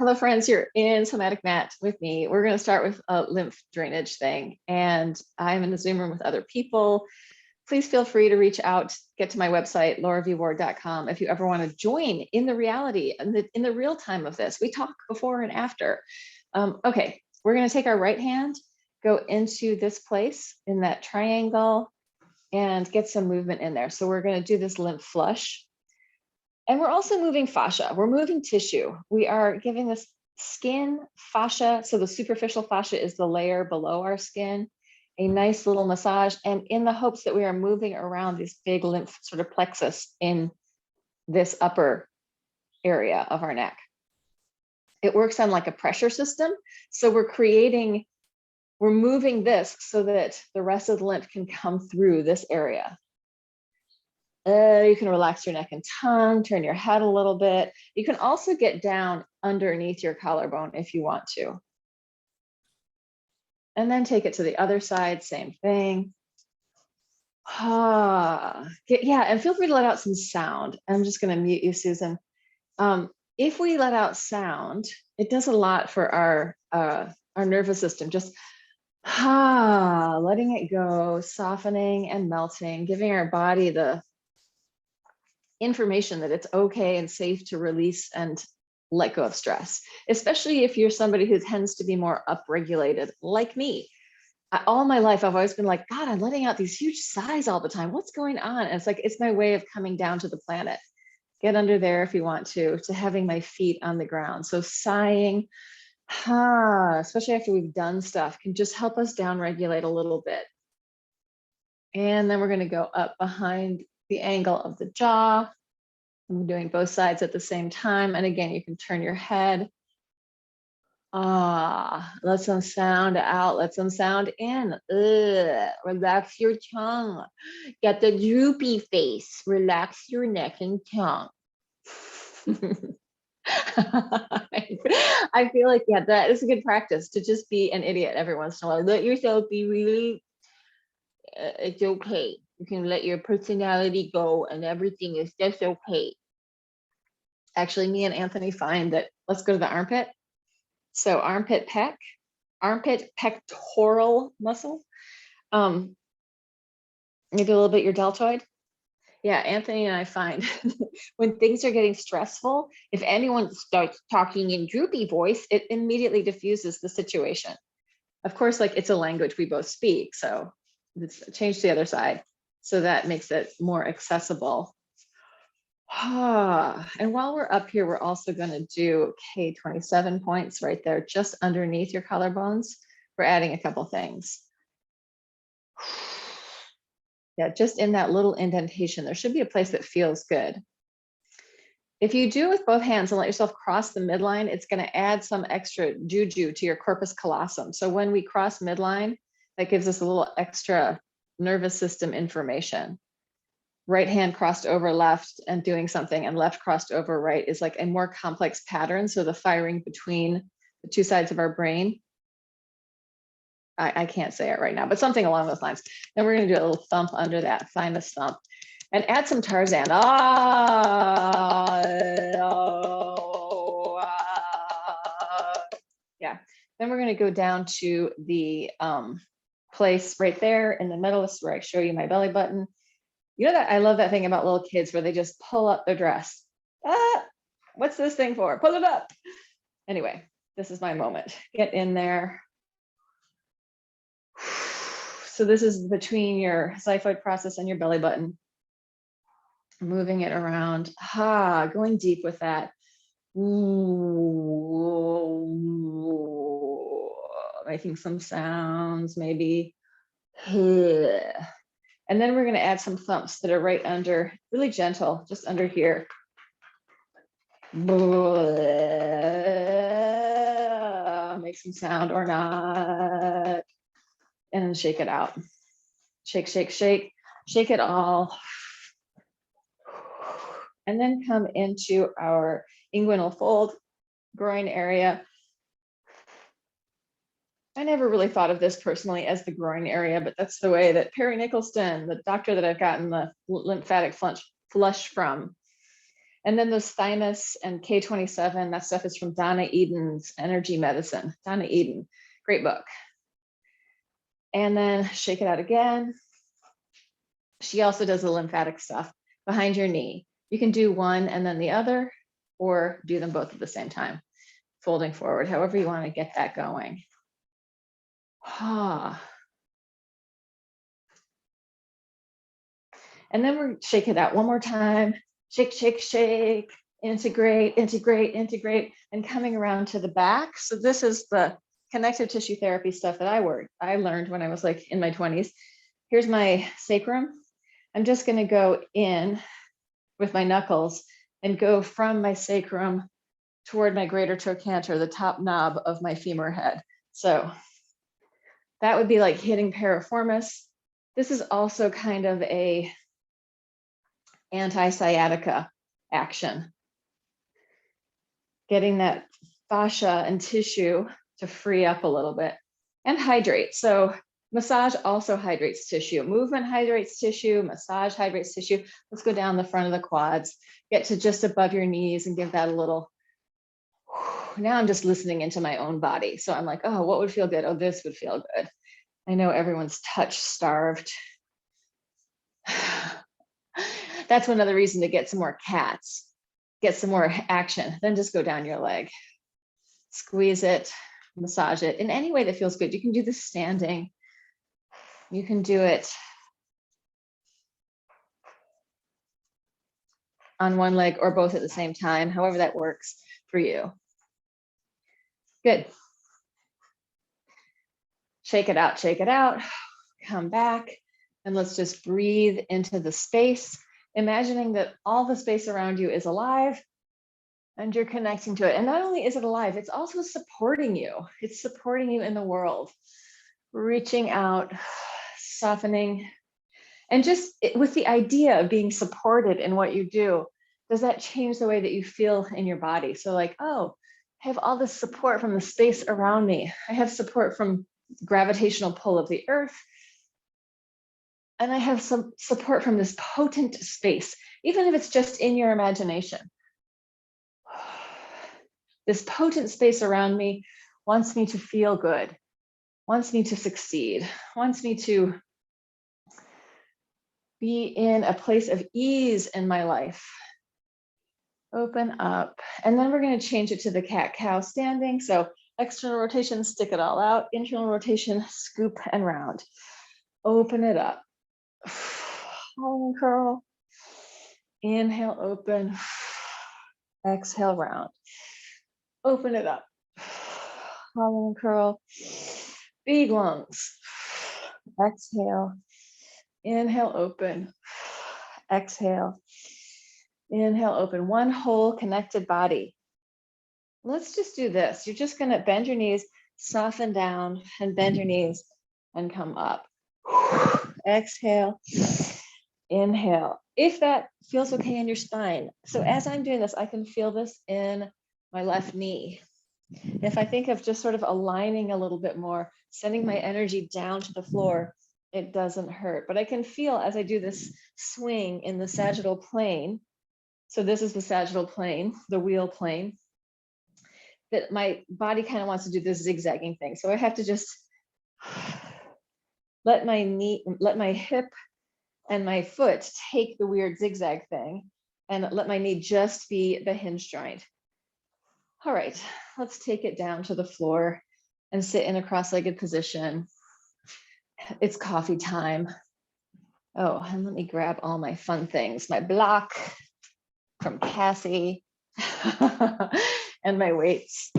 Hello friends, you're in SoMATic Mat with me. We're going to start with a lymph drainage thing, and I'm in a Zoom room with other people. Please feel free to reach out, get to my website, lauravward.com, if you ever want to join in the reality and in the real time of this. We talk before and after. Okay, we're going to take our right hand, go into this place in that triangle, and get some movement in there. So we're going to do this lymph flush. And we're also moving fascia. We're moving tissue. We are giving this skin fascia. So the superficial fascia is the layer below our skin, a nice little massage, and in the hopes that we are moving around this big lymph sort of plexus in this upper area of our neck. It works on like a pressure system. So we're moving this so that the rest of the lymph can come through this area. You can relax your neck and tongue, turn your head a little bit. You can also get down underneath your collarbone if you want to. And then take it to the other side, same thing. Yeah, and feel free to let out some sound. I'm just going to mute you, Susan. If we let out sound, it does a lot for our nervous system. Just letting it go, softening and melting, giving our body the information that it's okay and safe to release and let go of stress, especially if you're somebody who tends to be more upregulated like me. All my life, I've always been like, God, I'm letting out these huge sighs all the time. What's going on? And it's like, it's my way of coming down to the planet. Get under there if you want to having my feet on the ground. So sighing, especially after we've done stuff, can just help us downregulate a little bit. And then we're going to go up behind the angle of the jaw. I'm doing both sides at the same time. And again, you can turn your head. Let some sound out. Let some sound in. Relax your tongue. Get the droopy face. Relax your neck and tongue. I feel like, yeah, that is a good practice to just be an idiot every once in a while. Let yourself be really, it's okay. You can let your personality go and everything is just okay. Actually, me and Anthony find that, let's go to the armpit. So armpit pectoral muscle. Maybe a little bit your deltoid. Yeah, Anthony and I find when things are getting stressful, if anyone starts talking in droopy voice, it immediately diffuses the situation. Of course, like it's a language we both speak, so let's change to the other side. So that makes it more accessible. And while we're up here, we're also going to do 27 points right there, just underneath your collarbones. We're adding a couple things. Yeah, just in that little indentation, there should be a place that feels good. If you do with both hands and let yourself cross the midline, it's going to add some extra juju to your corpus callosum. So when we cross midline, that gives us a little extra nervous system information. Right hand crossed over left and doing something, and left crossed over right is like a more complex pattern. So the firing between the two sides of our brain, I can't say it right now, but something along those lines. Then we're going to do a little thump under that, find the thump, and add some Tarzan. Yeah. Then we're going to go down to the place right there in the middle. This is where I show you my belly button. You know that I love that thing about little kids where they just pull up their dress. What's this thing for? Pull it up. Anyway, this is my moment. Get in there. So this is between your xiphoid process and your belly button. Moving it around. Going deep with that. Ooh. Making some sounds, maybe. And then we're going to add some thumps that are right under, really gentle, just under here. Make some sound or not. And shake it out. Shake, shake, shake. Shake it all. And then come into our inguinal fold, groin area. I never really thought of this personally as the groin area, but that's the way that Perry Nicholson, the doctor that I've gotten the lymphatic flush from, And then those thymus and K27, that stuff is from Donna Eden's Energy Medicine. Donna Eden, great book. And then shake it out again. She also does the lymphatic stuff behind your knee. You can do one and then the other, or do them both at the same time, folding forward, however you want to get that going. Ah. And then we're shake it out one more time. Shake, shake, shake, integrate, integrate, integrate, and coming around to the back. So this is the connective tissue therapy stuff that I learned when I was like in my 20s. Here's my sacrum. I'm just going to go in with my knuckles and go from my sacrum toward my greater trochanter, the top knob of my femur head. So that would be like hitting piriformis. This is also kind of a anti-sciatica action. Getting that fascia and tissue to free up a little bit and hydrate. So massage also hydrates tissue. Movement hydrates tissue, massage hydrates tissue. Let's go down the front of the quads, get to just above your knees and give that a little. Now I'm just listening into my own body. So I'm like, oh, what would feel good? Oh, this would feel good. I know everyone's touch starved. That's another reason to get some more cats, get some more action, then just go down your leg. Squeeze it, massage it in any way that feels good. You can do this standing. You can do it on one leg or both at the same time, however that works for you. Good. Shake it out, come back, and let's just breathe into the space, imagining that all the space around you is alive and you're connecting to it. And not only is it alive, it's also supporting you. It's supporting you in the world, reaching out, softening, and just with the idea of being supported in what you do, does that change the way that you feel in your body? So like, oh, I have all this support from the space around me. I have support from gravitational pull of the earth. And I have some support from this potent space, even if it's just in your imagination. This potent space around me wants me to feel good, wants me to succeed, wants me to be in a place of ease in my life. Open up. And then we're going to change it to the cat-cow standing. So external rotation, stick it all out. Internal rotation, scoop and round. Open it up. Hollow and curl. Inhale, open. Exhale, round. Open it up. Hollow and curl. Big lungs. Exhale. Inhale, open. Exhale. Inhale, open. One whole connected body. Let's just do this. You're just going to bend your knees, soften down, and bend your knees and come up. Exhale. Inhale. If that feels okay in your spine. So as I'm doing this, I can feel this in my left knee. If I think of just sort of aligning a little bit more, sending my energy down to the floor, it doesn't hurt. But I can feel as I do this swing in the sagittal plane. So this is the sagittal plane, the wheel plane, that my body kind of wants to do this zigzagging thing. So I have to just let my hip and my foot take the weird zigzag thing and let my knee just be the hinge joint. All right, let's take it down to the floor and sit in a cross-legged position. It's coffee time. Oh, and let me grab all my fun things, my block from Cassie and my weights.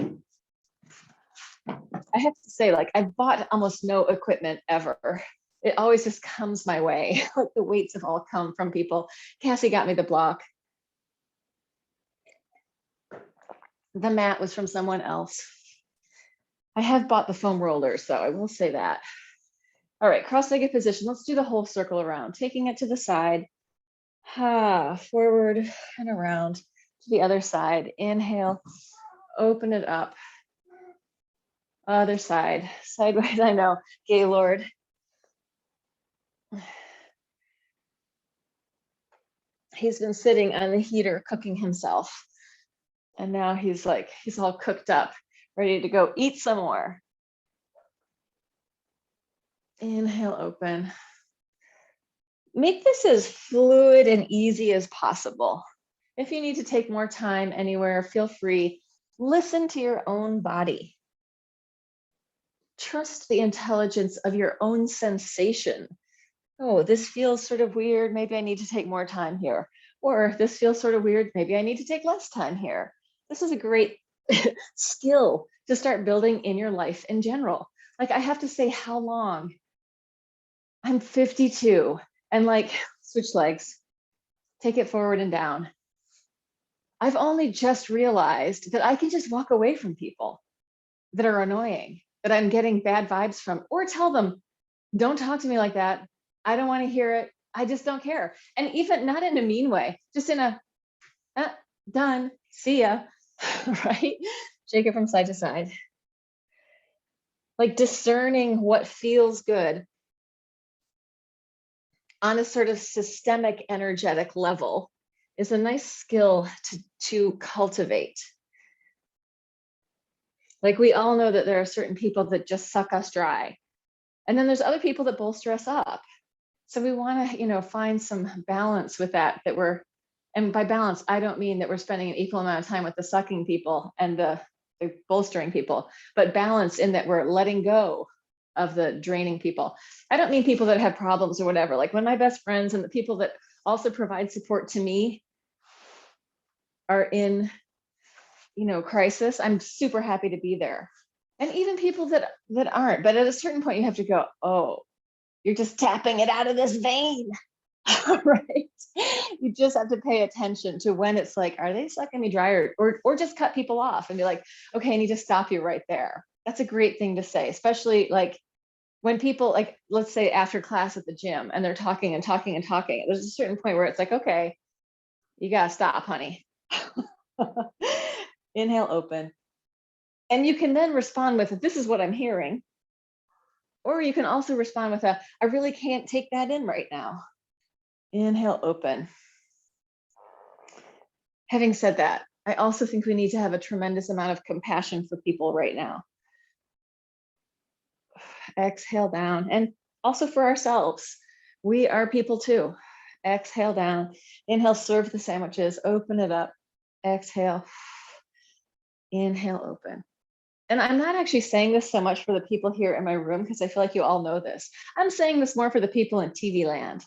I have to say, like, I've bought almost no equipment ever. It always just comes my way. Like the weights have all come from people. Cassie got me the block. The mat was from someone else. I have bought the foam rollers, though, I will say that. All right, cross-legged position. Let's do the whole circle around, taking it to the side. Forward and around to the other side. Inhale, open it up. Other side, sideways, I know, Gaylord. he's been sitting on the heater cooking himself. And now he's all cooked up, ready to go eat some more. Inhale, open. Make this as fluid and easy as possible. If you need to take more time anywhere, feel free. Listen to your own body. Trust the intelligence of your own sensation. Oh, this feels sort of weird. Maybe I need to take more time here. Or this feels sort of weird. Maybe I need to take less time here. This is a great skill to start building in your life in general. Like I have to say how long. I'm 52 and like switch legs, take it forward and down. I've only just realized that I can just walk away from people that are annoying, that I'm getting bad vibes from, or tell them, don't talk to me like that. I don't want to hear it. I just don't care. And even not in a mean way, just in a, done, see ya, right? Shake it from side to side. Like discerning what feels good on a sort of systemic energetic level is a nice skill to cultivate. Like we all know that there are certain people that just suck us dry. And then there's other people that bolster us up. So we want to, find some balance with that and by balance, I don't mean that we're spending an equal amount of time with the sucking people and the bolstering people, but balance in that we're letting go of the draining people. I don't mean people that have problems or whatever. Like when my best friends and the people that also provide support to me are in, crisis, I'm super happy to be there. And even people that aren't, but at a certain point you have to go, oh, you're just tapping it out of this vein, right? You just have to pay attention to when it's like, are they sucking me dry or just cut people off and be like, okay, I need to stop you right there. That's a great thing to say, especially like when people like, let's say after class at the gym and they're talking and talking and talking, there's a certain point where it's like, okay, you gotta stop, honey. Inhale, open. And you can then respond with, this is what I'm hearing. Or you can also respond with I really can't take that in right now. Inhale, open. Having said that, I also think we need to have a tremendous amount of compassion for people right now. Exhale down, and also for ourselves. We are people too. Exhale down. Inhale, serve the sandwiches, open it up. Exhale. Inhale, open. And I'm not actually saying this so much for the people here in my room because I feel like you all know this. I'm saying this more for the people in TV land.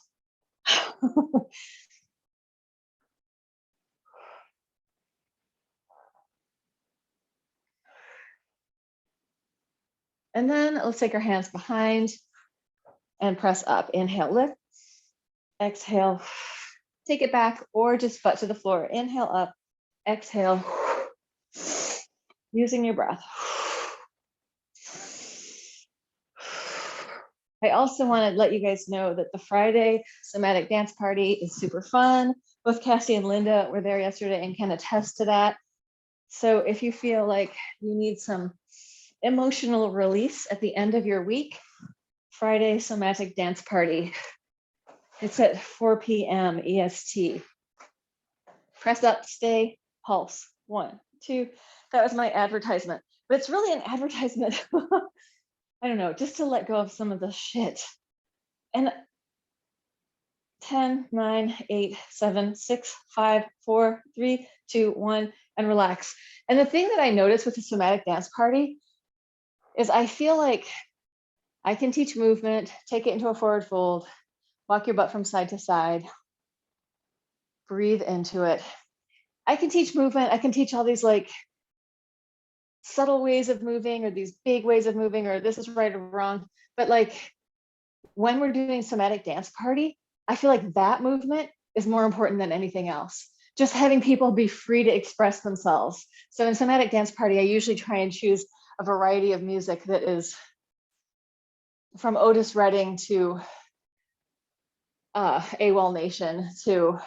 And then let's take our hands behind and press up. Inhale, lift. Exhale, take it back or just butt to the floor. Inhale up, exhale, using your breath. I also want to let you guys know that the Friday SoMATic dance party is super fun. Both Cassie and Linda were there yesterday and can attest to that. So if you feel like you need some emotional release at the end of your week, Friday SoMATic dance party. It's at 4 p.m. EST. Press up, stay, pulse. 1, 2. That was my advertisement. But it's really an advertisement. I don't know, just to let go of some of the shit. And 10, 9, 8, 7, 6, 5, 4, 3, 2, 1, and relax. And the thing that I noticed with the SoMATic dance party is I feel like I can teach movement, take it into a forward fold, walk your butt from side to side, breathe into it. I can teach movement. I can teach all these like subtle ways of moving or these big ways of moving or this is right or wrong. But like when we're doing SoMATic dance party, I feel like that movement is more important than anything else. Just having people be free to express themselves. So in SoMATic dance party, I usually try and choose a variety of music that is from Otis Redding to AWOL Nation to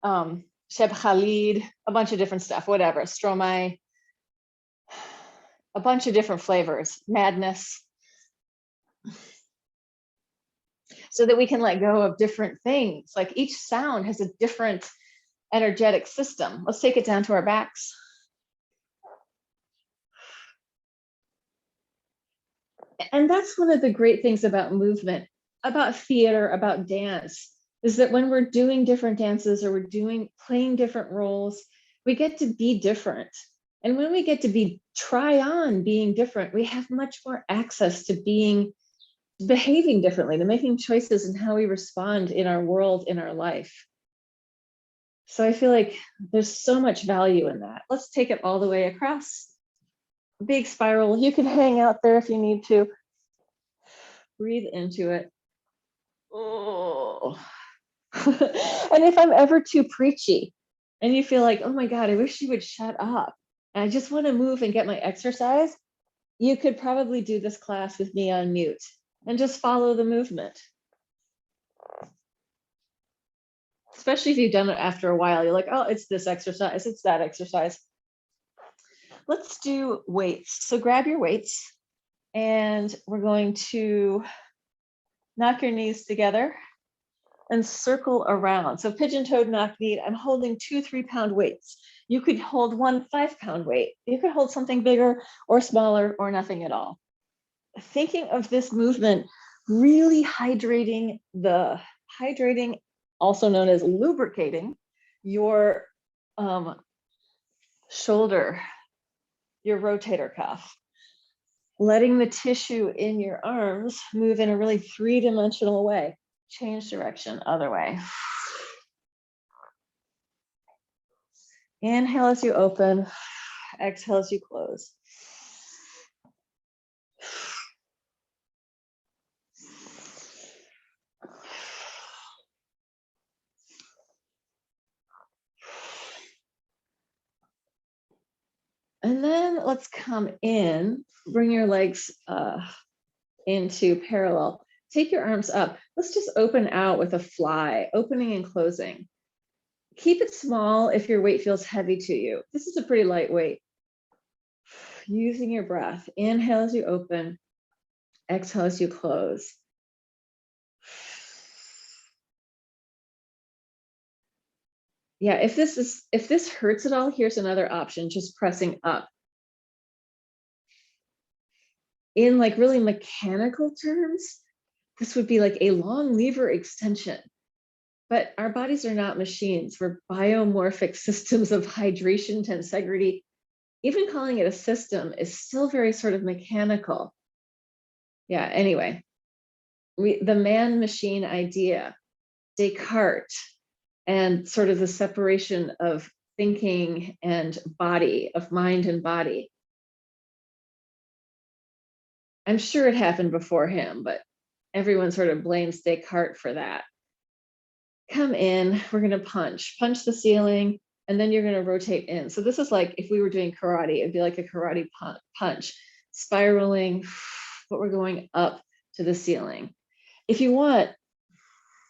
Sheb Khalid, a bunch of different stuff, whatever, Stromae, a bunch of different flavors, Madness. so that we can let go of different things. Like each sound has a different energetic system. Let's take it down to our backs. And that's one of the great things about movement, about theater, about dance, is that when we're doing different dances or we're playing different roles, we get to be different. And when we get to try on being different, we have much more access to behaving differently, to making choices in how we respond in our world, in our life. So I feel like there's so much value in that. Let's take it all the way across. Big spiral. You can hang out there if you need to. Breathe into it. Oh. And if I'm ever too preachy and you feel like, oh my God, I wish you would shut up, and I just want to move and get my exercise, you could probably do this class with me on mute and just follow the movement. Especially if you've done it after a while, you're like, oh, it's this exercise, it's that exercise. Let's do weights. So grab your weights and we're going to knock your knees together and circle around. So pigeon-toed knock-kneed, I'm holding 2 3-pound weights. You could hold 1 5-pound weight. You could hold something bigger or smaller or nothing at all. Thinking of this movement really hydrating, also known as lubricating, your shoulder, your rotator cuff, letting the tissue in your arms move in a really 3-dimensional way. Change direction, other way. Inhale as you open, exhale as you close. And then let's come in, bring your legs into parallel. Take your arms up. Let's just open out with a fly, opening and closing. Keep it small if your weight feels heavy to you. This is a pretty light weight. Using your breath. Inhale as you open, exhale as you close. Yeah, if this hurts at all, here's another option, just pressing up. In like really mechanical terms, this would be like a long lever extension. But our bodies are not machines. We're biomorphic systems of hydration, tensegrity. Even calling it a system is still very sort of mechanical. Yeah, anyway, the man-machine idea, Descartes, and sort of the separation of thinking and body, of mind and body. I'm sure it happened before him, but everyone sort of blames Descartes for that. Come in, we're going to punch the ceiling, and then you're going to rotate in. So this is like if we were doing karate, it'd be like a karate punch, spiraling, but we're going up to the ceiling. If you want,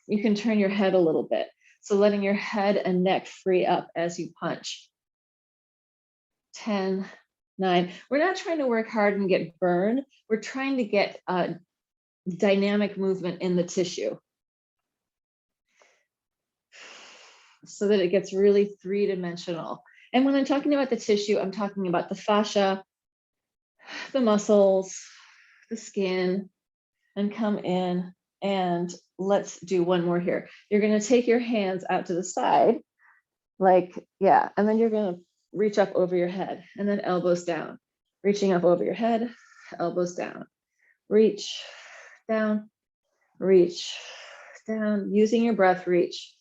you can turn your head a little bit. So letting your head and neck free up as you punch. 10, 9. We're not trying to work hard and get burned. We're trying to get dynamic movement in the tissue so that it gets really 3-dimensional. And when I'm talking about the tissue, I'm talking about the fascia, the muscles, the skin, and come in. And let's do one more here. You're going to take your hands out to the side, like, yeah, and then you're going to reach up over your head and then elbows down, reaching up over your head, elbows down, reach down, using your breath, reach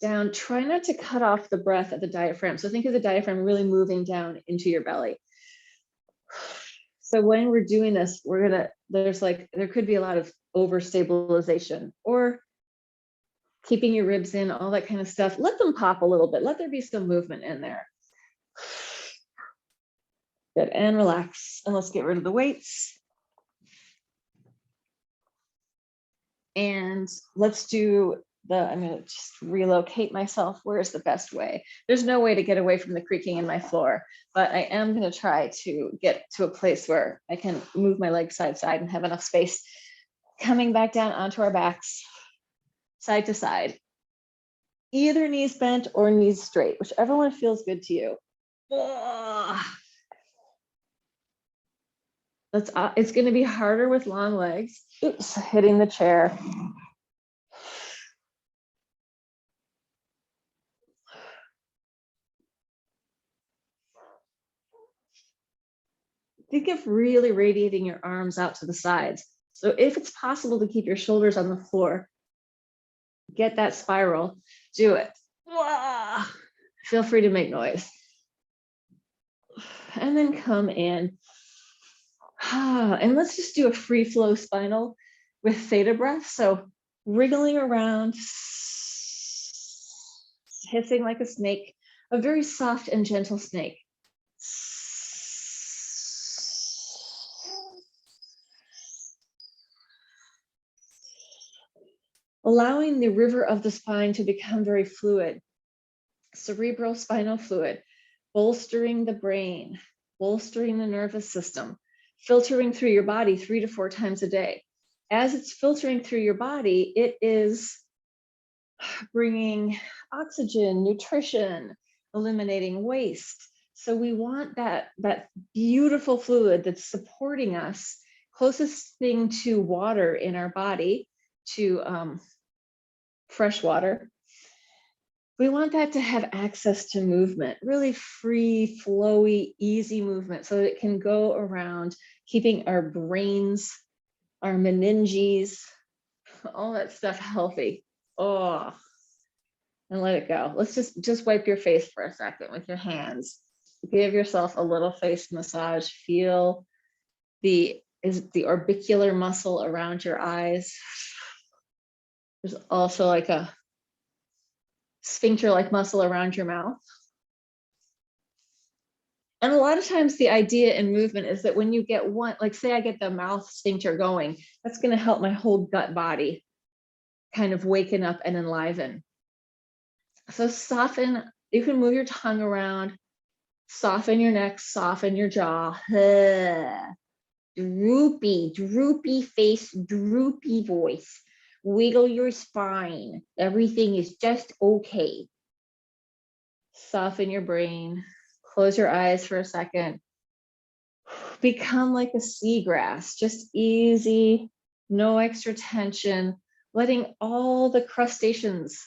down. Try not to cut off the breath at the diaphragm. So think of the diaphragm really moving down into your belly. So when we're doing this, there could be a lot of overstabilization or keeping your ribs in, all that kind of stuff. Let them pop a little bit. Let there be some movement in there. Good, and relax. And let's get rid of the weights. And let's do I'm going to just relocate myself. Where's the best way? There's no way to get away from the creaking in my floor, but I am going to try to get to a place where I can move my legs side to side and have enough space. Coming back down onto our backs. side to side. Either knees bent or knees straight, whichever one feels good to you. It's going to be harder with long legs. Oops, hitting the chair. Think of really radiating your arms out to the sides. So if it's possible to keep your shoulders on the floor, get that spiral, do it. Feel free to make noise. And then come in. And let's just do a free flow spinal with theta breath. So wriggling around, hissing like a snake, a very soft and gentle snake. Allowing the river of the spine to become very fluid, cerebral spinal fluid, bolstering the brain, bolstering the nervous system, filtering through your body 3 to 4 times a day. As it's filtering through your body, it is bringing oxygen, nutrition, eliminating waste. So we want that beautiful fluid that's supporting us, closest thing to water in our body, to fresh water. We want that to have access to movement, really free, flowy, easy movement, so that it can go around, keeping our brains, our meninges, all that stuff healthy. Oh, and let it go. Let's just wipe your face for a second with your hands. Give yourself a little face massage. Feel the orbicular muscle around your eyes. There's also like a sphincter-like muscle around your mouth. And a lot of times the idea in movement is that when you get one, like say I get the mouth sphincter going, that's going to help my whole gut body kind of waken up and enliven. So soften, you can move your tongue around, soften your neck, soften your jaw. Droopy, droopy face, droopy voice. Wiggle your spine. Everything is just okay. Soften your brain. Close your eyes for a second. Become like a seagrass, just easy, no extra tension, letting all the crustaceans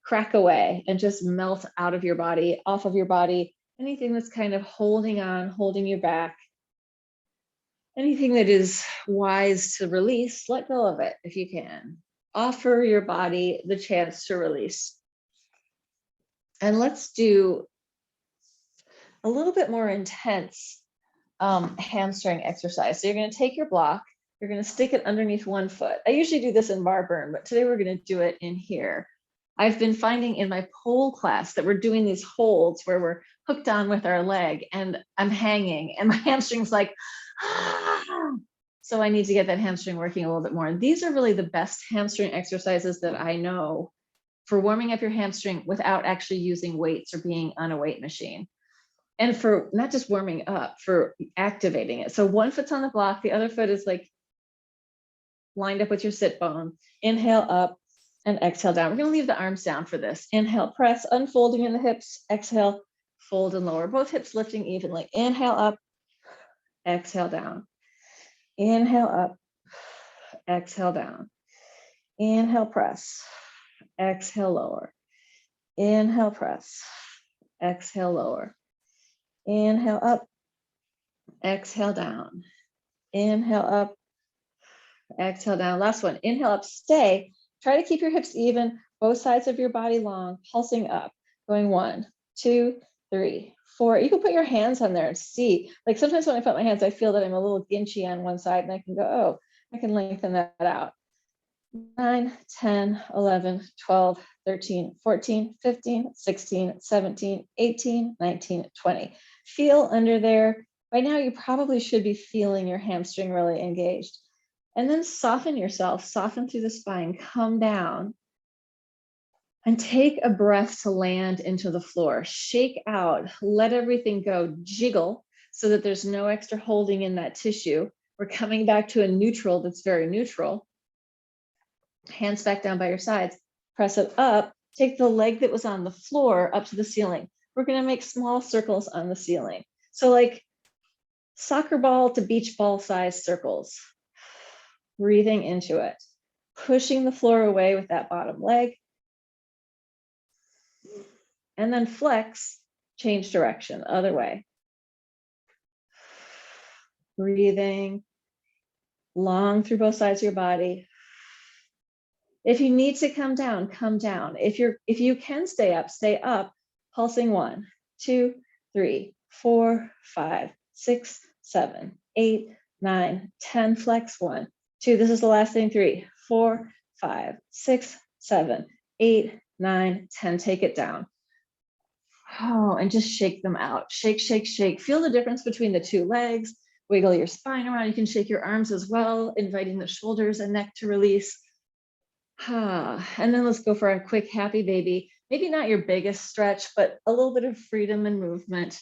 crack away and just melt out of your body, off of your body. Anything that's kind of holding on, holding you back. Anything that is wise to release, let go of it if you can. Offer your body the chance to release. And let's do a little bit more intense hamstring exercise. So you're going to take your block, you're going to stick it underneath one foot. I usually do this in bar burn, but today we're going to do it in here. I've been finding in my pole class that we're doing these holds where we're hooked on with our leg and I'm hanging and my hamstring's like, ah. So I need to get that hamstring working a little bit more. And these are really the best hamstring exercises that I know for warming up your hamstring without actually using weights or being on a weight machine. And for not just warming up, for activating it. So one foot's on the block, the other foot is like lined up with your sit bone. Inhale up and exhale down. We're going to leave the arms down for this. Inhale, press, unfolding in the hips. Exhale, fold and lower. Both hips lifting evenly. Inhale up, exhale down. Inhale up, exhale down. Inhale, press, exhale, lower. Inhale, press, exhale, lower. Inhale up, exhale down. Inhale up, exhale down. Last one. Inhale up, stay. Try to keep your hips even, both sides of your body long, pulsing up. Going 1, 2, 3, 4. You can put your hands on there and see. Like sometimes when I put my hands, I feel that I'm a little ginchy on one side and I can go, oh, I can lengthen that out. 9, 10, 11, 12, 13, 14, 15, 16, 17, 18, 19, 20. Feel under there. By now, you probably should be feeling your hamstring really engaged. And then soften yourself, soften through the spine, come down. And take a breath to land into the floor. Shake out, let everything go, jiggle so that there's no extra holding in that tissue. We're coming back to a neutral that's very neutral. Hands back down by your sides. Press it up. Take the leg that was on the floor up to the ceiling. We're going to make small circles on the ceiling. So like soccer ball to beach ball size circles. Breathing into it. Pushing the floor away with that bottom leg. And then flex, change direction, other way. Breathing long through both sides of your body. If you need to come down, come down. If you can stay up, pulsing 1, 2, 3, 4, 5, 6, 7, 8, 9, 10, flex 1, 2, this is the last thing, 3, 4, 5, 6, 7, 8, 9, 10, take it down. Oh, and just shake them out. Shake, shake, shake. Feel the difference between the two legs. Wiggle your spine around. You can shake your arms as well, inviting the shoulders and neck to release. And then let's go for a quick happy baby. Maybe not your biggest stretch, but a little bit of freedom and movement.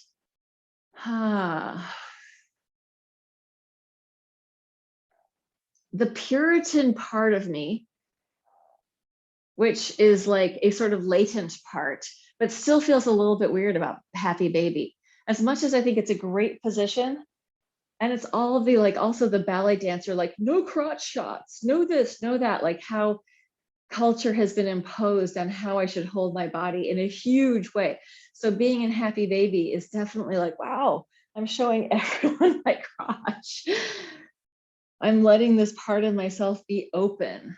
The Puritan part of me, which is like a sort of latent part, but still feels a little bit weird about happy baby. As much as I think it's a great position, and it's all of the, like, also the ballet dancer, like no crotch shots, no this, no that, like how culture has been imposed on how I should hold my body in a huge way. So being in happy baby is definitely like, wow, I'm showing everyone my crotch. I'm letting this part of myself be open.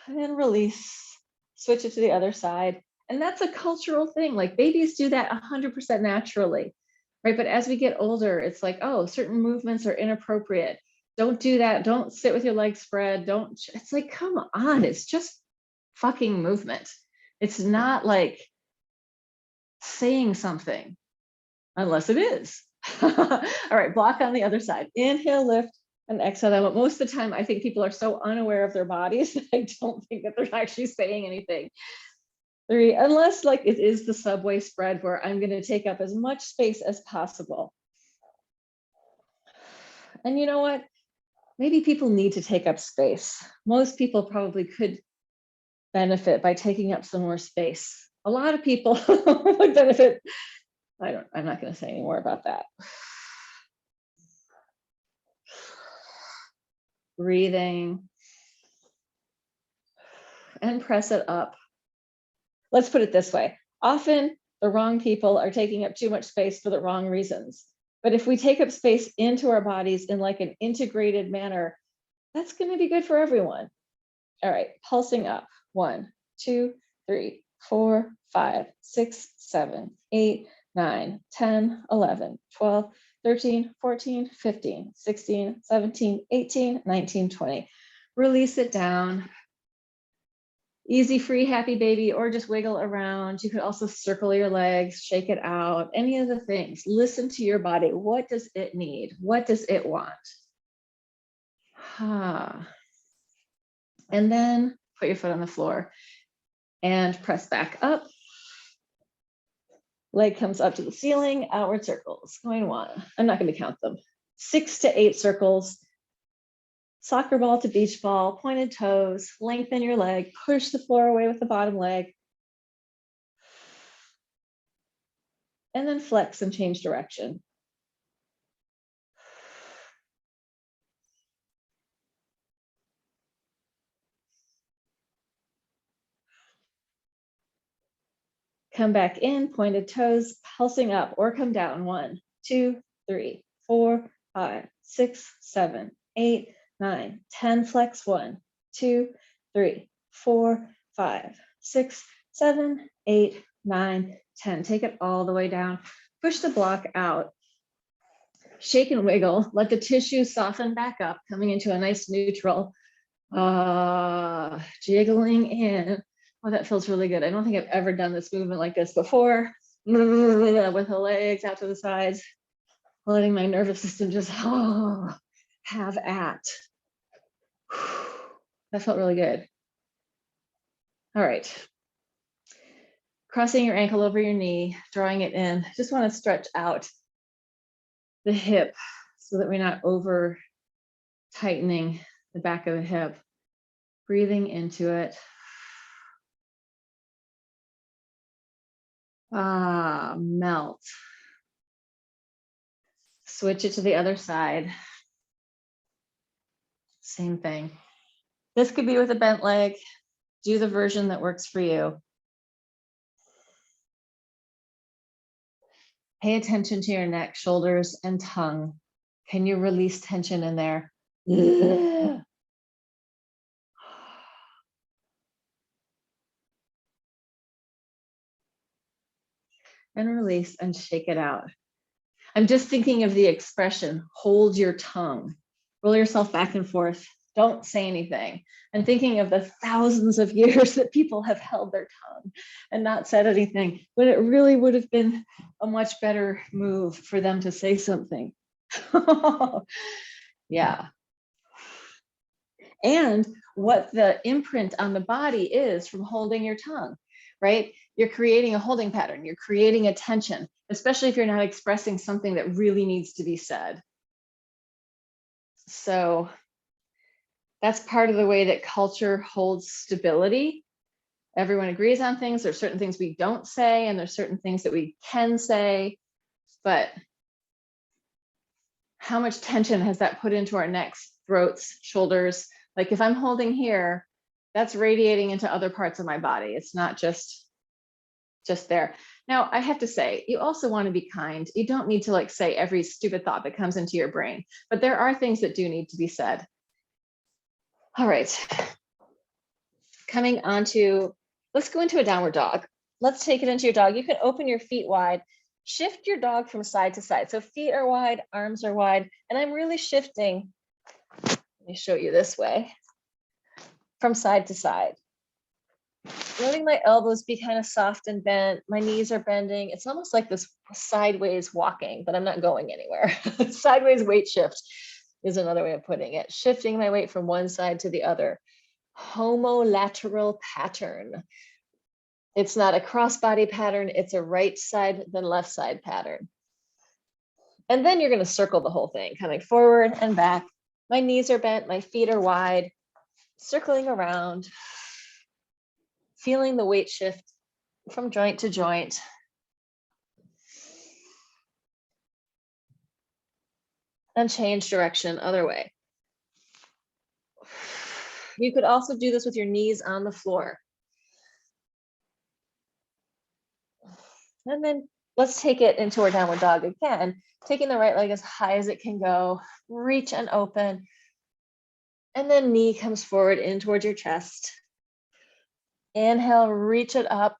And then release, switch it to the other side. And that's a cultural thing. Like babies do that 100% naturally, right? But as we get older, it's like, oh, certain movements are inappropriate. Don't do that. Don't sit with your legs spread. Don't, it's like, come on, it's just fucking movement. It's not like saying something, unless it is. All right, block on the other side. Inhale, lift, and exhale. Most of the time, I think people are so unaware of their bodies that I don't think that they're actually saying anything. 3, unless like it is the subway spread where I'm going to take up as much space as possible. And you know what? Maybe people need to take up space. Most people probably could benefit by taking up some more space. A lot of people would benefit. I'm not going to say any more about that. Breathing. And press it up. Let's put it this way. Often the wrong people are taking up too much space for the wrong reasons. But if we take up space into our bodies in like an integrated manner, that's going to be good for everyone. All right, pulsing up. 1, 2, 3, 4, 5, 6, 7, 8, 9, 10, 11, 12, 13, 14, 15, 16, 17, 18, 19, 20. Release it down. Easy, free, happy baby, or just wiggle around. You could also circle your legs, shake it out, any of the things. Listen to your body. What does it need? What does it want? And then put your foot on the floor and press back up. Leg comes up to the ceiling, outward circles, going 1. I'm not going to count them. 6 to 8 circles. Soccer ball to beach ball, pointed toes, lengthen your leg, push the floor away with the bottom leg. And then flex and change direction. Come back in, pointed toes, pulsing up or come down. 1, 2, 3, 4, 5, 6, 7, 8, 9, 10, flex. 1, 2, 3, 4, 5, 6, 7, 8, 9, 10. Take it all the way down. Push the block out. Shake and wiggle. Let the tissue soften back up, coming into a nice neutral. Jiggling in. Oh, that feels really good. I don't think I've ever done this movement like this before. With the legs out to the sides, letting my nervous system just have at. That felt really good. All right. Crossing your ankle over your knee, drawing it in. Just want to stretch out the hip so that we're not over tightening the back of the hip. Breathing into it. Ah, melt. Switch it to the other side. Same thing. This could be with a bent leg. Do the version that works for you. Pay attention to your neck, shoulders, and tongue. Can you release tension in there? And release and shake it out. I'm just thinking of the expression, hold your tongue. Roll yourself back and forth. Don't say anything. And thinking of the thousands of years that people have held their tongue and not said anything, but it really would have been a much better move for them to say something. Yeah. And what the imprint on the body is from holding your tongue, right? You're creating a holding pattern. You're creating a tension, especially if you're not expressing something that really needs to be said. So that's part of the way that culture holds stability. Everyone agrees on things. There's certain things we don't say, and there's certain things that we can say, but how much tension has that put into our necks, throats, shoulders? Like if I'm holding here, that's radiating into other parts of my body. It's not just there. Now, I have to say, you also want to be kind. You don't need to like say every stupid thought that comes into your brain, but there are things that do need to be said. All right. Coming on to, let's go into a downward dog. Let's take it into your dog. You can open your feet wide, shift your dog from side to side. So feet are wide, arms are wide, and I'm really shifting. Let me show you this way, from side to side. Letting my elbows be kind of soft and bent. My knees are bending. It's almost like this sideways walking, but I'm not going anywhere. Sideways weight shift is another way of putting it. Shifting my weight from one side to the other. Homolateral pattern. It's not a crossbody pattern. It's a right side, then left side pattern. And then you're going to circle the whole thing, coming forward and back. My knees are bent. My feet are wide. Circling around. Feeling the weight shift from joint to joint. And change direction other way. You could also do this with your knees on the floor. And then let's take it into our downward dog again, taking the right leg as high as it can go, reach and open. And then knee comes forward in towards your chest. Inhale, reach it up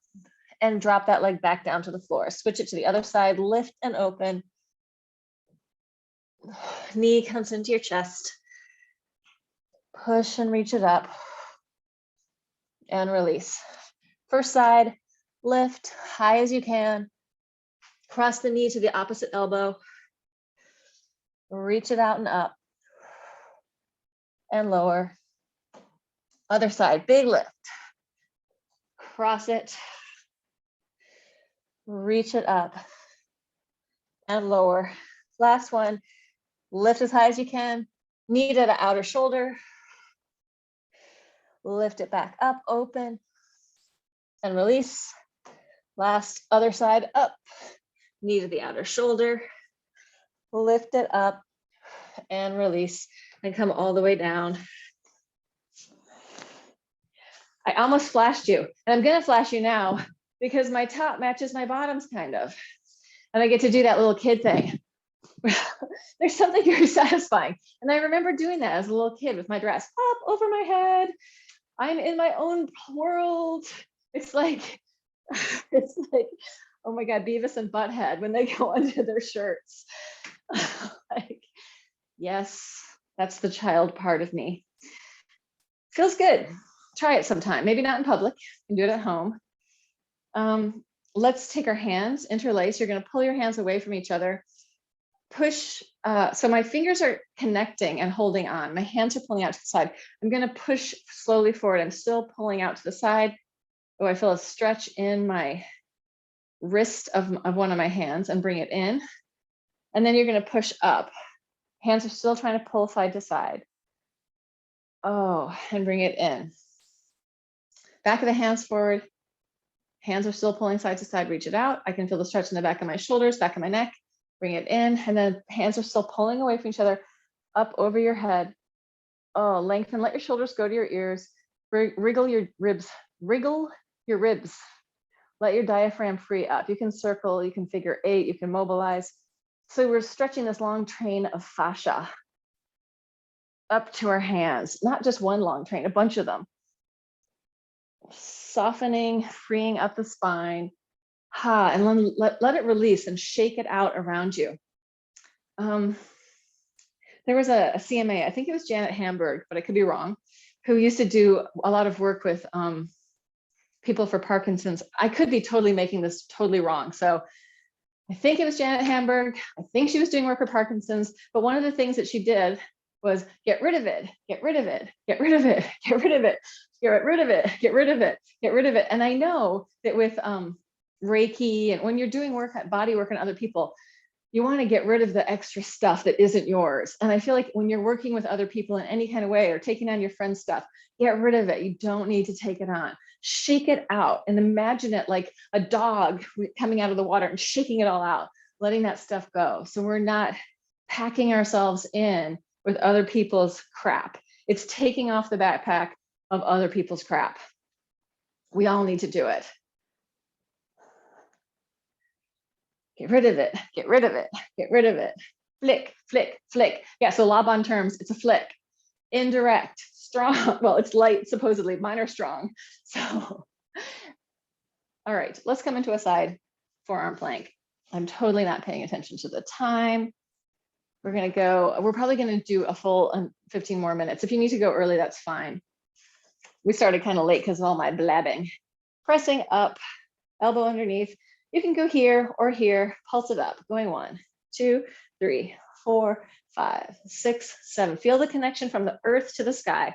and drop that leg back down to the floor. Switch it to the other side, lift and open. Knee comes into your chest. Push and reach it up and release. First side, lift high as you can. Cross the knee to the opposite elbow. Reach it out and up and lower. Other side, big lift. Cross it. Reach it up and lower. Last one, lift as high as you can. Knee to the outer shoulder. Lift it back up, open, and release. Last, other side, up. Knee to the outer shoulder. Lift it up and release, and come all the way down. I almost flashed you, and I'm gonna flash you now because my top matches my bottoms kind of. And I get to do that little kid thing. There's something very satisfying. And I remember doing that as a little kid with my dress up over my head. I'm in my own world. It's like, oh my God, Beavis and Butthead when they go under their shirts. Like, yes, that's the child part of me. Feels good. Try it sometime. Maybe not in public. You can do it at home. Let's take our hands, interlace. You're going to pull your hands away from each other. Push. So my fingers are connecting and holding on. My hands are pulling out to the side. I'm going to push slowly forward. I'm still pulling out to the side. Oh, I feel a stretch in my wrist of one of my hands and bring it in. And then you're going to push up. Hands are still trying to pull side to side. Oh, and bring it in. Back of the hands forward. Hands are still pulling side to side, reach it out. I can feel the stretch in the back of my shoulders, back of my neck, bring it in. And then hands are still pulling away from each other, up over your head. Oh, lengthen, let your shoulders go to your ears. Wriggle your ribs, Let your diaphragm free up. You can circle, you can figure 8, you can mobilize. So we're stretching this long train of fascia up to our hands, not just one long train, a bunch of them. Softening, freeing up the spine. And then let it release and shake it out around you. There was a CMA, I think it was Janet Hamburg, but I could be wrong, who used to do a lot of work with people for Parkinson's. I could be totally making this totally wrong. So I think it was Janet Hamburg. I think she was doing work for Parkinson's, but one of the things that she did was get rid of it, get rid of it, get rid of it, get rid of it, get rid of it, get rid of it, get rid of it. And I know that with Reiki and when you're doing work, body work on other people, you want to get rid of the extra stuff that isn't yours. And I feel like when you're working with other people in any kind of way or taking on your friend's stuff, get rid of it. You don't need to take it on. Shake it out and imagine it like a dog coming out of the water and shaking it all out, letting that stuff go. So we're not packing ourselves in with other people's crap. It's taking off the backpack of other people's crap. We all need to do it. Get rid of it, get rid of it, get rid of it. Flick, flick, flick. Yeah, so Laban terms, it's a flick. Indirect, strong, well, it's light, supposedly, mine are strong. So, all right, let's come into a side forearm plank. I'm totally not paying attention to the time. We're probably gonna do a full 15 more minutes. If you need to go early, that's fine. We started kind of late because of all my blabbing. Pressing up, elbow underneath. You can go here or here, pulse it up, going 1, 2, 3, 4, 5, 6, 7. Feel the connection from the earth to the sky.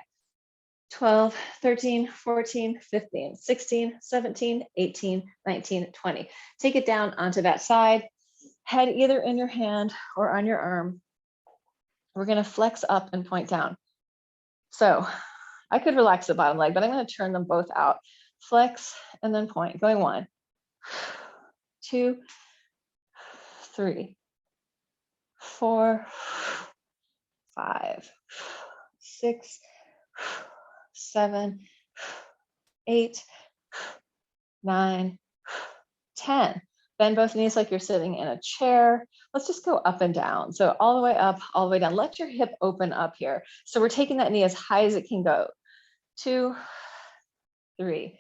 12, 13, 14, 15, 16, 17, 18, 19, 20. Take it down onto that side, head either in your hand or on your arm. We're gonna flex up and point down. So I could relax the bottom leg, but I'm gonna turn them both out. Flex and then point, going 1, 2, 3, 4, 5, 6, 7, 8, 9, 10. Bend both knees like you're sitting in a chair. Let's just go up and down. So all the way up, all the way down. Let your hip open up here. So we're taking that knee as high as it can go. 2, 3,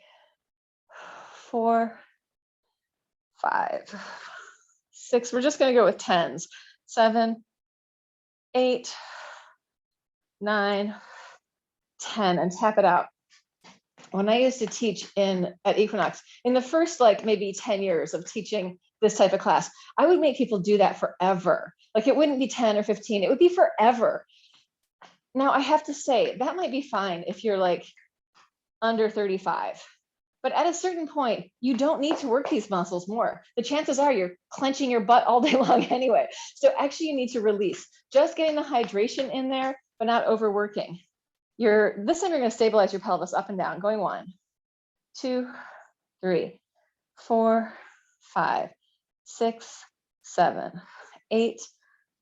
4, 5, 6. We're just going to go with 10s. 7, 8, 9, 10, and tap it out. When I used to teach at Equinox, in the first maybe 10 years of teaching this type of class, I would make people do that forever. Like it wouldn't be 10 or 15, it would be forever. Now I have to say that might be fine if you're under 35. But at a certain point, you don't need to work these muscles more. The chances are you're clenching your butt all day long anyway. So actually you need to release. Just getting the hydration in there, but not overworking. This time you're gonna stabilize your pelvis up and down, going 1, 2, 3, 4, 5, 6, 7, 8,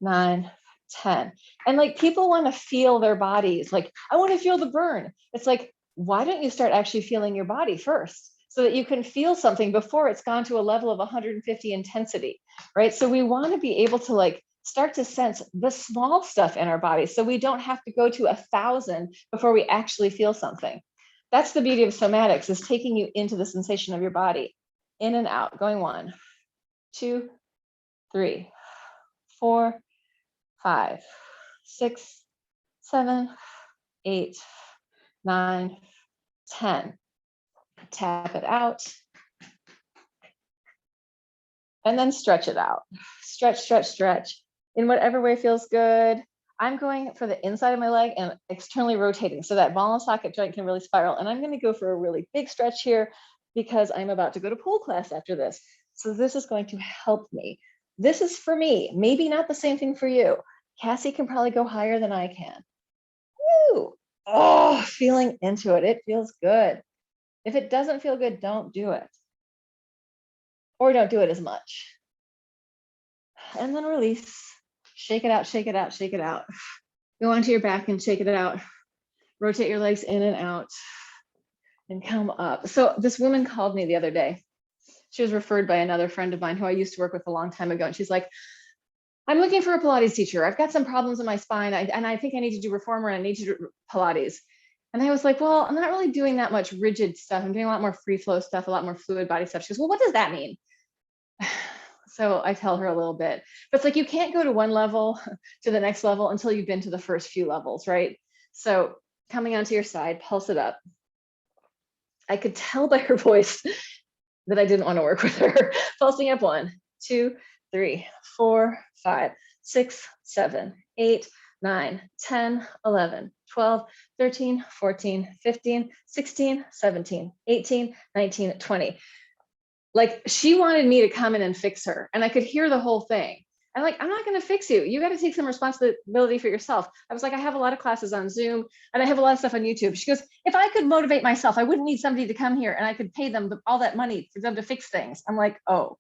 9, 10. And people wanna feel their bodies. I wanna feel the burn. It's why don't you start actually feeling your body first so that you can feel something before it's gone to a level of 150 intensity, right? So we want to be able to start to sense the small stuff in our body so we don't have to go to 1,000 before we actually feel something. That's the beauty of somatics, is taking you into the sensation of your body, in and out, going 1, 2, 3, 4, 5, 6, 7, 8, 9, 10. Tap it out. And then stretch it out. Stretch, stretch, stretch. In whatever way feels good. I'm going for the inside of my leg and externally rotating so that ball and socket joint can really spiral. And I'm going to go for a really big stretch here because I'm about to go to pole class after this. So this is going to help me. This is for me, maybe not the same thing for you. Cassie can probably go higher than I can. Woo! Oh, feeling into it. It feels good. If it doesn't feel good, don't do it. Or don't do it as much. And then release. Shake it out, shake it out, shake it out. Go onto your back and shake it out. Rotate your legs in and out and come up. So this woman called me the other day. She was referred by another friend of mine who I used to work with a long time ago. And she's like, I'm looking for a Pilates teacher. I've got some problems in my spine. And I think I need to do reformer and I need to do Pilates. And I was like, well, I'm not really doing that much rigid stuff. I'm doing a lot more free flow stuff, a lot more fluid body stuff. She goes, well, what does that mean? So I tell her a little bit, but it's like, you can't go to one level to the next level until you've been to the first few levels, right? So coming onto your side, pulse it up. I could tell by her voice that I didn't want to work with her. Pulsing up 1, 2, 3, 4, 5, 6, 7, 8, 9, 10, 11, 12, 13, 14, 15, 16, 17, 18, 19, 20. Like, she wanted me to come in and fix her, and I could hear the whole thing. I'm like, I'm not going to fix you. You got to take some responsibility for yourself. I was like, I have a lot of classes on Zoom and I have a lot of stuff on YouTube. She goes, if I could motivate myself, I wouldn't need somebody to come here and I could pay them all that money for them to fix things. I'm like, oh,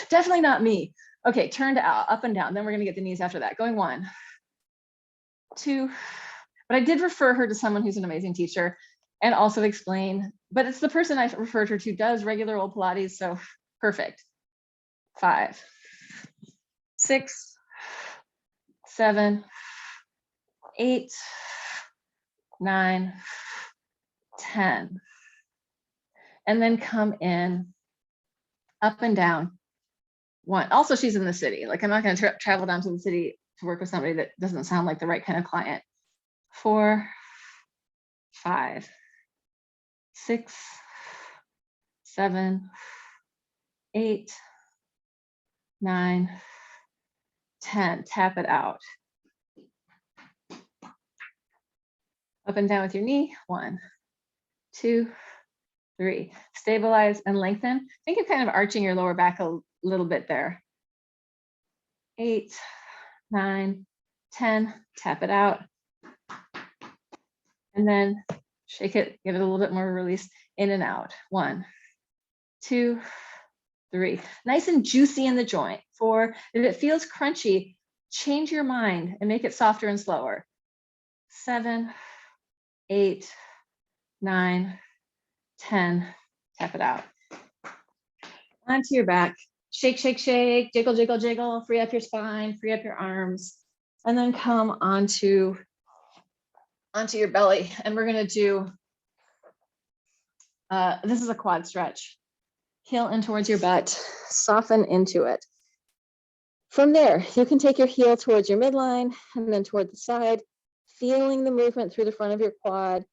definitely not me. Okay, turn to up and down. Then we're going to get the knees after that. Going 1, 2. But I did refer her to someone who's an amazing teacher and also explain, but it's the person I referred her to does regular old Pilates. So perfect. 5, 6, 7, 8, 9, 10. And then come in, up and down. 1. Also, she's in the city. Like, I'm not going to travel down to the city to work with somebody that doesn't sound like the right kind of client. 4, 5, 6, 7, 8, 9, 10. Tap it out. Up and down with your knee. 1, 2, 3. Stabilize and lengthen. Think of kind of arching your lower back a little bit there. 8, 9, 10. Tap it out. And then shake it, give it a little bit more release, in and out. 1, 2, 3. Nice and juicy in the joint. 4. If it feels crunchy, change your mind and make it softer and slower. 7, 8, 9, 10. Tap it out. Onto your back. Shake, shake, shake, jiggle, jiggle, jiggle, free up your spine, free up your arms, and then come onto your belly. And we're going to do, this is a quad stretch. Heel in towards your butt, soften into it. From there, you can take your heel towards your midline and then toward the side, feeling the movement through the front of your quad.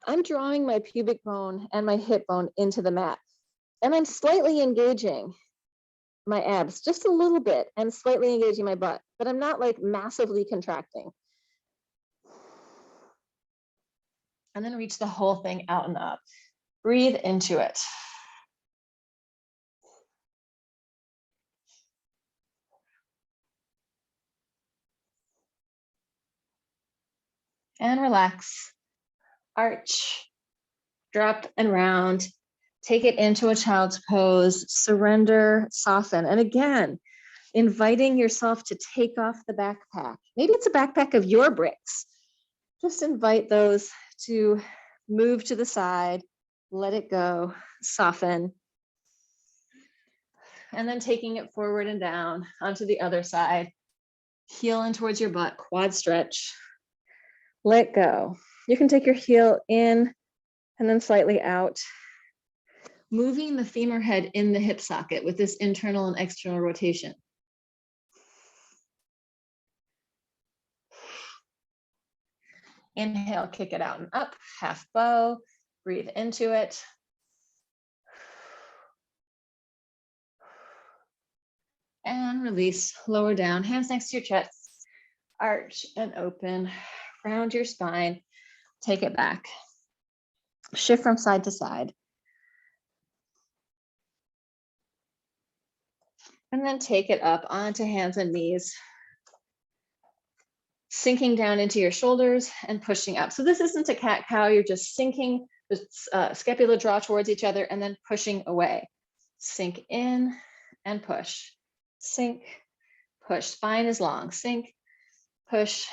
I'm drawing my pubic bone and my hip bone into the mat, and I'm slightly engaging my abs just a little bit and slightly engaging my butt, but I'm not like massively contracting. And then reach the whole thing out and up. Breathe into it. And relax. Arch, drop and round. Take it into a child's pose. Surrender, soften. And again, inviting yourself to take off the backpack. Maybe it's a backpack of your bricks. Just invite those to move to the side, let it go, soften. And then taking it forward and down onto the other side. Heel in towards your butt, quad stretch. Let go. You can take your heel in and then slightly out. Moving the femur head in the hip socket with this internal and external rotation. Inhale, kick it out and up, half bow. Breathe into it. And release, lower down, hands next to your chest. Arch and open, round your spine, take it back. Shift from side to side. And then take it up onto hands and knees. sinking down into your shoulders and pushing up. So this isn't a cat-cow, you're just sinking, the scapula draw towards each other and then pushing away. Sink in and push, sink, push. Spine is long, sink, push,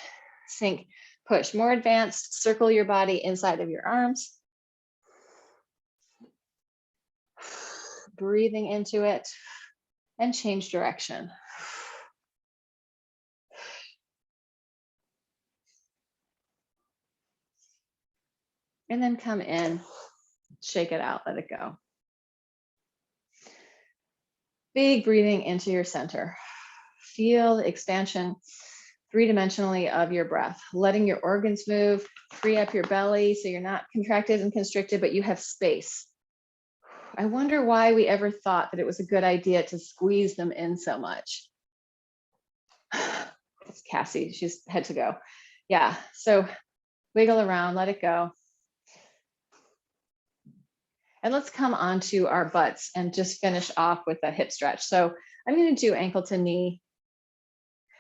sink, push. More advanced, circle your body inside of your arms. Breathing into it and change direction. And then come in, shake it out, let it go. Big breathing into your center. Feel the expansion three-dimensionally of your breath, letting your organs move, free up your belly so you're not contracted and constricted, but you have space. I wonder why we ever thought that it was a good idea to squeeze them in so much. It's Cassie, she's had to go. Yeah, so wiggle around, let it go. And let's come onto our butts and just finish off with a hip stretch. So I'm going to do ankle to knee.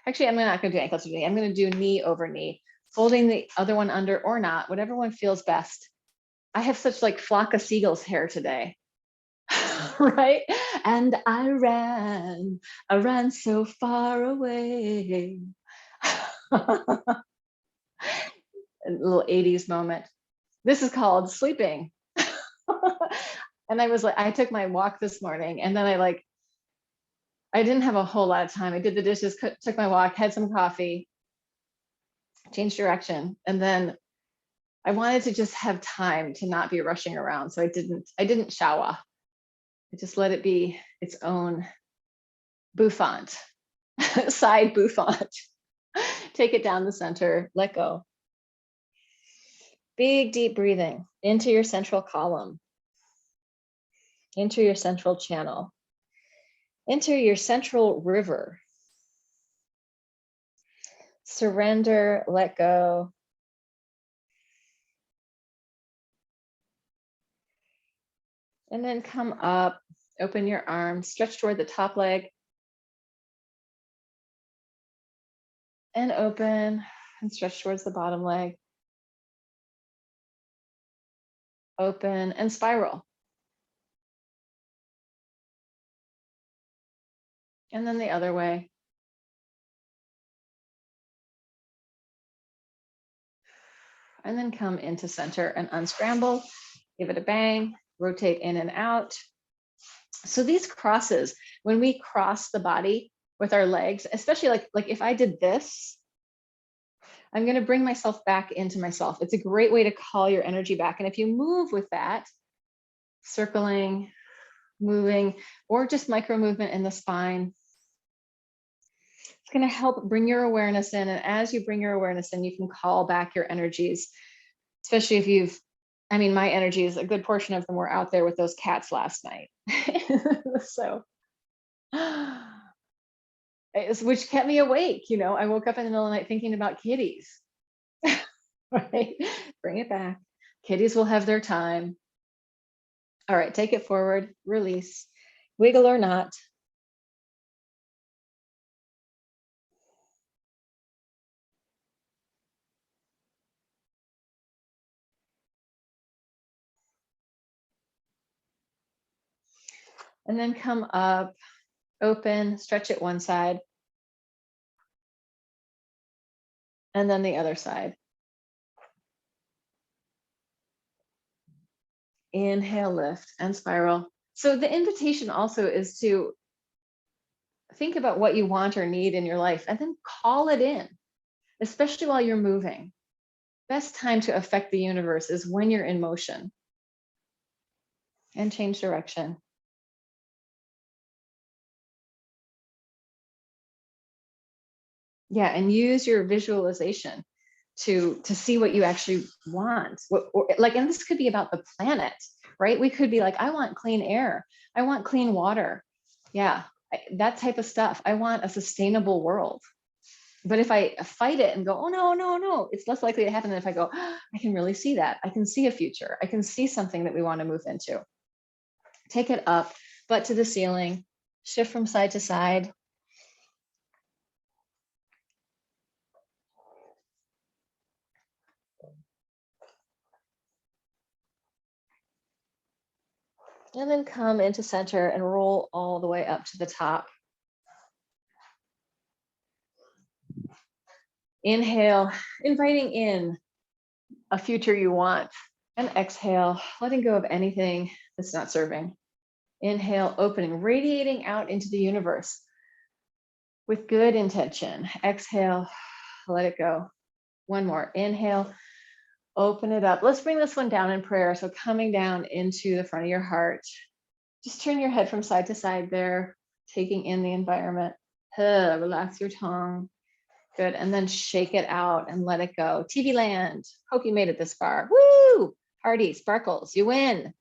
Actually, I'm not going to do ankle to knee. I'm going to do knee over knee, folding the other one under or not, whatever one feels best. I have such like flock of seagulls hair today, right? And I ran so far away. A little 80s moment. This is called sleeping. And I was like, I took my walk this morning and then I didn't have a whole lot of time. I did the dishes, took my walk, had some coffee, changed direction. And then I wanted to just have time to not be rushing around. So I didn't shower. I just let it be its own bouffant, side bouffant. Take it down the center, let go. Big, deep breathing into your central column, into your central channel, into your central river. Surrender, let go. And then come up, open your arms, stretch toward the top leg. And open and stretch towards the bottom leg. Open and spiral. And then the other way. And then come into center and unscramble. Give it a bang, rotate in and out. So these crosses, when we cross the body with our legs, especially like if I did this, I'm going to bring myself back into myself. It's a great way to call your energy back. And if you move with that, circling, moving, or just micro movement in the spine, it's going to help bring your awareness in. And as you bring your awareness in, you can call back your energies, especially if my energies, a good portion of them were out there with those cats last night. So, which kept me awake. I woke up in the middle of the night thinking about kitties, right? Bring it back. Kitties will have their time. All right, take it forward, release, wiggle or not. And then come up, open, stretch it one side. And then the other side. Inhale, lift, and spiral. So the invitation also is to think about what you want or need in your life and then call it in, especially while you're moving. Best time to affect the universe is when you're in motion. And change direction. Yeah, and use your visualization to see what you actually want. And this could be about the planet, right? We could be like, I want clean air. I want clean water. Yeah, that type of stuff. I want a sustainable world. But if I fight it and go, oh, no, it's less likely to happen than if I go, oh, I can really see that. I can see a future. I can see something that we want to move into. Take it up, butt to the ceiling, shift from side to side. And then come into center and roll all the way up to the top. Inhale, inviting in a future you want. And exhale, letting go of anything that's not serving. Inhale, opening, radiating out into the universe with good intention. Exhale, let it go. One more. Inhale, open it up. Let's bring this one down in prayer. So coming down into the front of your heart. Just turn your head from side to side there, taking in the environment. Relax your tongue. Good. And then shake it out and let it go. TV land. Hope you made it this far. Woo! Party, sparkles, you win.